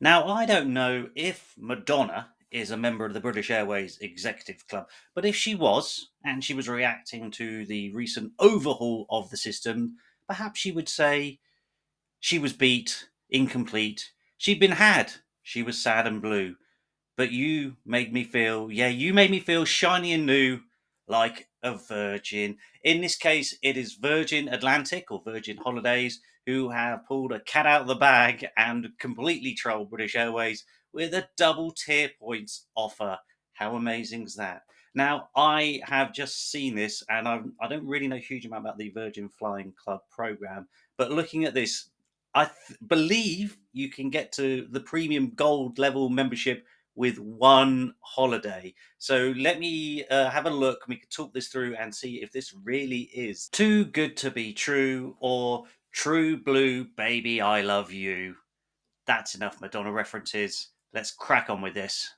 Now, I don't know if Madonna is a member of the British Airways Executive Club, but if she was, and she was reacting to the recent overhaul of the system, perhaps she would say she was beat, incomplete, she'd been had, she was sad and blue. But you made me feel, yeah, you made me feel shiny and new, like a virgin. In this case, it is Virgin Atlantic or Virgin Holidays who have pulled a cat out of the bag and completely trolled British Airways with a double tier points offer. How amazing is that? Now, I have just seen this, and I don't really know a huge amount about the Virgin Flying Club program, but looking at this, believe you can get to the premium gold level membership with one holiday. So let me have a look. We could talk this through and see if this really is too good to be true or true blue baby, I love you. That's enough Madonna references. Let's crack on with this.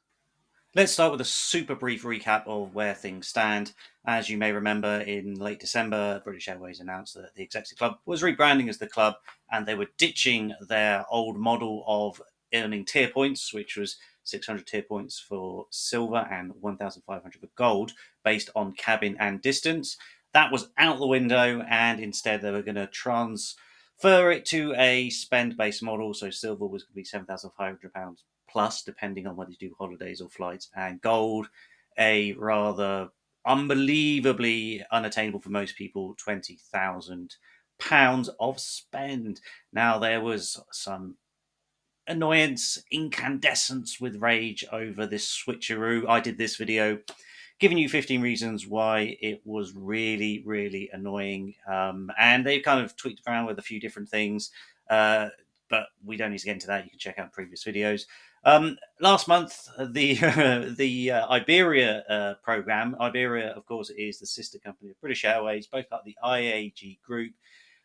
Let's start with a super brief recap of where things stand. As you may remember, in late December, British Airways announced that the Executive Club was rebranding as the club and they were ditching their old model of earning tier points, which was 600 tier points for silver and 1,500 for gold, based on cabin and distance. That was out the window, and instead they were going to transfer it to a spend based model. So silver was going to be £7,500 plus, depending on whether you do holidays or flights, and gold, a rather unbelievably unattainable for most people £20,000 of spend. Now, there was some annoyance, incandescence with rage over this switcheroo. I did this video giving you 15 reasons why it was really, really annoying. And they've kind of tweaked around with a few different things, but we don't need to get into that. You can check out previous videos. Last month, the the Iberia program. Iberia, of course, is the sister company of British Airways, both part of the IAG group.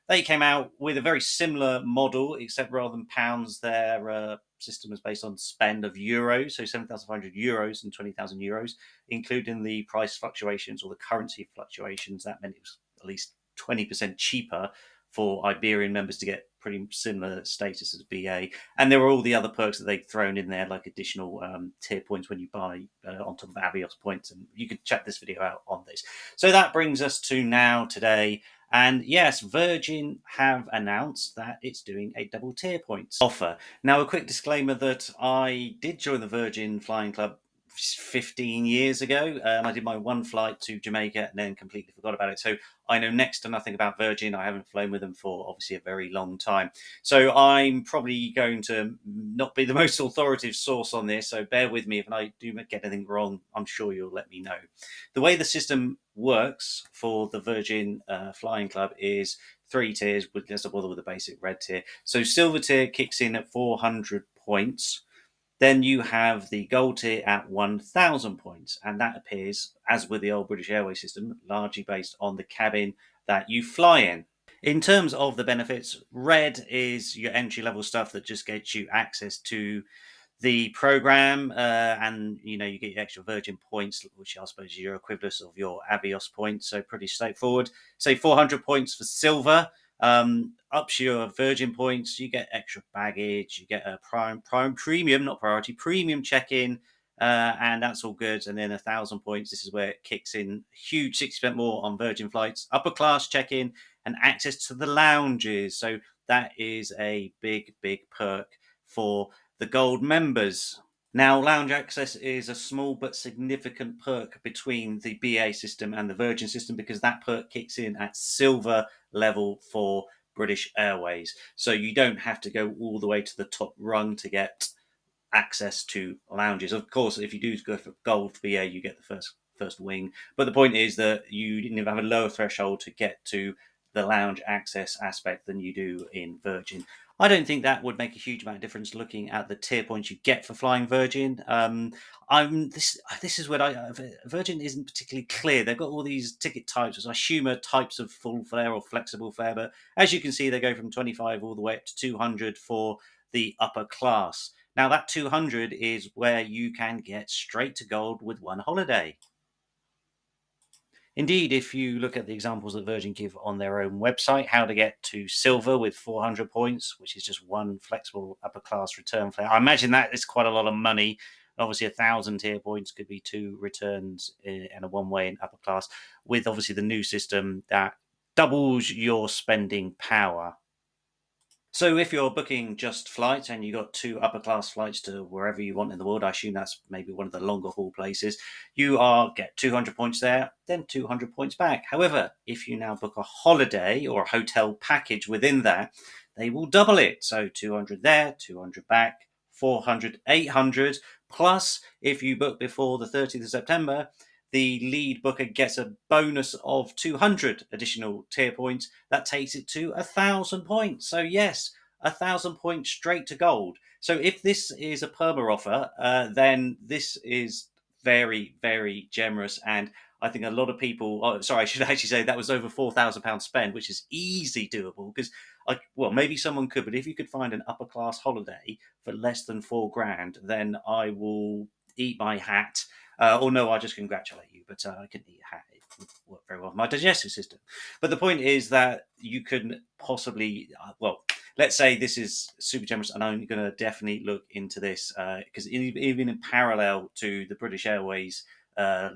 They came out with a very similar model, except rather than pounds, their system was based on spend of euros, so 7,500 euros and 20,000 euros, including the price fluctuations or the currency fluctuations. That meant it was at least 20% cheaper for Iberian members to get pretty similar status as BA. And there were all the other perks that they'd thrown in there, like additional tier points when you buy on top of Avios points. And you could check this video out on this. So that brings us to now, today. And yes, Virgin have announced that it's doing a double tier points offer. Now, a quick disclaimer that I did join the Virgin Flying Club 15 years ago. I did my one flight to Jamaica and then completely forgot about it. So I know next to nothing about Virgin. I haven't flown with them for obviously a very long time. So I'm probably going to not be the most authoritative source on this. So bear with me if I do get anything wrong. I'm sure you'll let me know. The way the system works for the Virgin Flying Club is three tiers. Let's not bother with the basic red tier. So silver tier kicks in at 400 points. Then you have the gold tier at 1,000 points, and that appears, as with the old British Airways system, largely based on the cabin that you fly in. In terms of the benefits, red is your entry level stuff that just gets you access to the program, and you get your extra Virgin points, which I suppose is your equivalent of your Avios points. So pretty straightforward. Say 400 points for silver. Up to your Virgin points, you get extra baggage, you get a prime premium, not priority, premium check-in, and that's all good. And then 1,000 points. This is where it kicks in, huge 60% more on Virgin flights, upper class check-in, and access to the lounges. So that is a big, big perk for the gold members. Now, lounge access is a small but significant perk between the BA system and the Virgin system, because that perk kicks in at silver level for British Airways. So you don't have to go all the way to the top rung to get access to lounges. Of course, if you do go for gold for BA, you get the first wing. But the point is that you didn't have a lower threshold to get to the lounge access aspect than you do in Virgin. I don't think that would make a huge amount of difference looking at the tier points you get for flying Virgin. This is where Virgin isn't particularly clear. They've got all these ticket types, as I assume are types of full fare or flexible fare. But as you can see, they go from 25 all the way up to 200 for the upper class. Now, that 200 is where you can get straight to gold with one holiday. Indeed, if you look at the examples that Virgin give on their own website, how to get to silver with 400 points, which is just one flexible upper class return flight. I imagine that is quite a lot of money. Obviously, 1,000 tier points could be 2 returns and a one-way in upper class, with obviously the new system that doubles your spending power. So if you're booking just flights and you got 2 upper class flights to wherever you want in the world, I assume that's maybe one of the longer haul places, you are get 200 points there, then 200 points back. However, if you now book a holiday or a hotel package within that, they will double it. So 200 there, 200 back, 400, 800. Plus, if you book before the 30th of September, the lead booker gets a bonus of 200 additional tier points. That takes it to 1,000 points. So yes, 1,000 points straight to gold. So if this is a perma offer, then this is very, very generous. And I think a lot of people, I should actually say that was over £4,000 spent, which is easy doable because, well, maybe someone could, but if you could find an upper class holiday for less than £4,000, then I will eat my hat. Or no, I just congratulate you, but I couldn't eat a hat. It would work very well with my digestive system. But the point is that you can possibly, well, let's say this is super generous, and I'm going to definitely look into this because even in parallel to the British Airways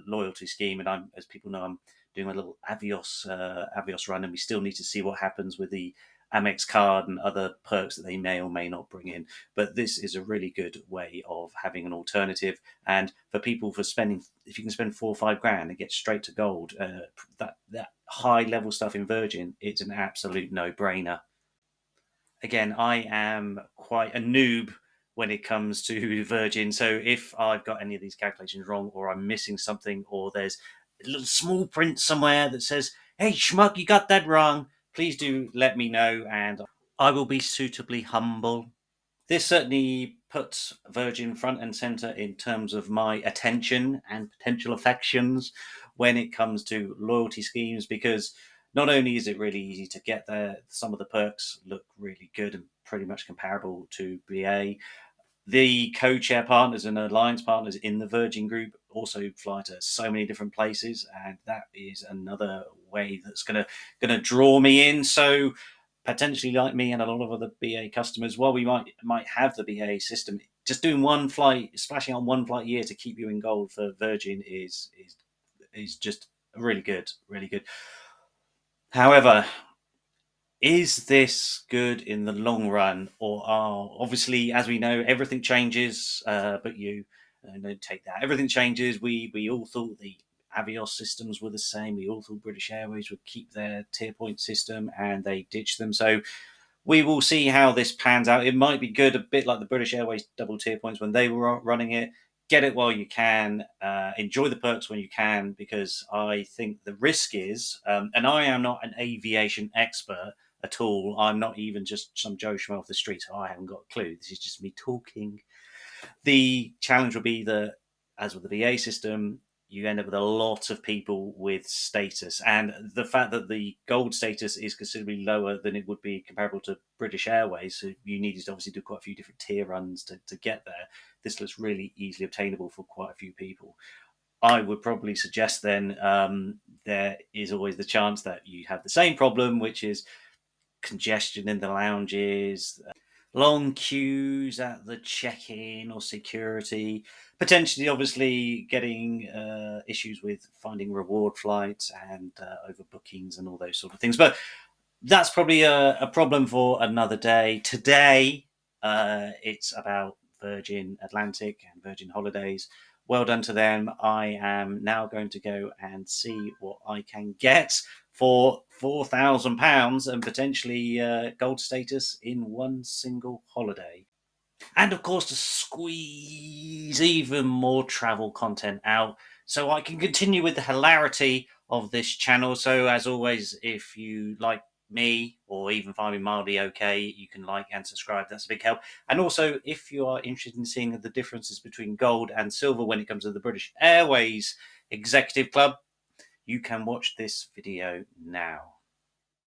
loyalty scheme, and as people know, I'm doing a little Avios run, and we still need to see what happens with the Amex card and other perks that they may or may not bring in. But this is a really good way of having an alternative. And for people for spending, if you can spend 4 or 5 grand and get straight to gold, that high level stuff in Virgin, it's an absolute no brainer. Again, I am quite a noob when it comes to Virgin. So if I've got any of these calculations wrong, or I'm missing something, or there's a little small print somewhere that says, "Hey, schmuck, you got that wrong," please do let me know, and I will be suitably humble. This certainly puts Virgin front and centre in terms of my attention and potential affections when it comes to loyalty schemes, because not only is it really easy to get there, some of the perks look really good and pretty much comparable to BA. The co-chair partners and alliance partners in the Virgin Group also fly to so many different places, and that is another way that's gonna draw me in. So potentially, like me and a lot of other BA customers, while we might have the BA system, just doing one flight, splashing on one flight a year to keep you in gold for Virgin is just really good, really good. However, is this good in the long run, or are obviously, as we know, everything changes, but you don't take that. Everything changes. We all thought the Avios systems were the same. We all thought British Airways would keep their tier point system, and they ditched them. So we will see how this pans out. It might be good, a bit like the British Airways double tier points when they were running it. Get it while you can. Enjoy the perks when you can, because I think the risk is, and I am not an aviation expert at all. I'm not even just some Joe Schmo off the street, so I haven't got a clue. This is just me talking. The challenge will be that, as with the BA system, you end up with a lot of people with status. And the fact that the gold status is considerably lower than it would be comparable to British Airways, so you needed to obviously do quite a few different tier runs to get there. This looks really easily obtainable for quite a few people. I would probably suggest then there is always the chance that you have the same problem, which is congestion in the lounges, long queues at the check-in or security, potentially, obviously, getting issues with finding reward flights and overbookings and all those sort of things. But that's probably a problem for another day. Today, it's about Virgin Atlantic and Virgin Holidays. Well done to them. I am now going to go and see what I can get for £4,000 and potentially gold status in one single holiday. And of course, to squeeze even more travel content out so I can continue with the hilarity of this channel. So, as always, if you like me or even find me mildly okay, you can like and subscribe. That's a big help. And also, if you are interested in seeing the differences between gold and silver when it comes to the British Airways Executive Club, you can watch this video now.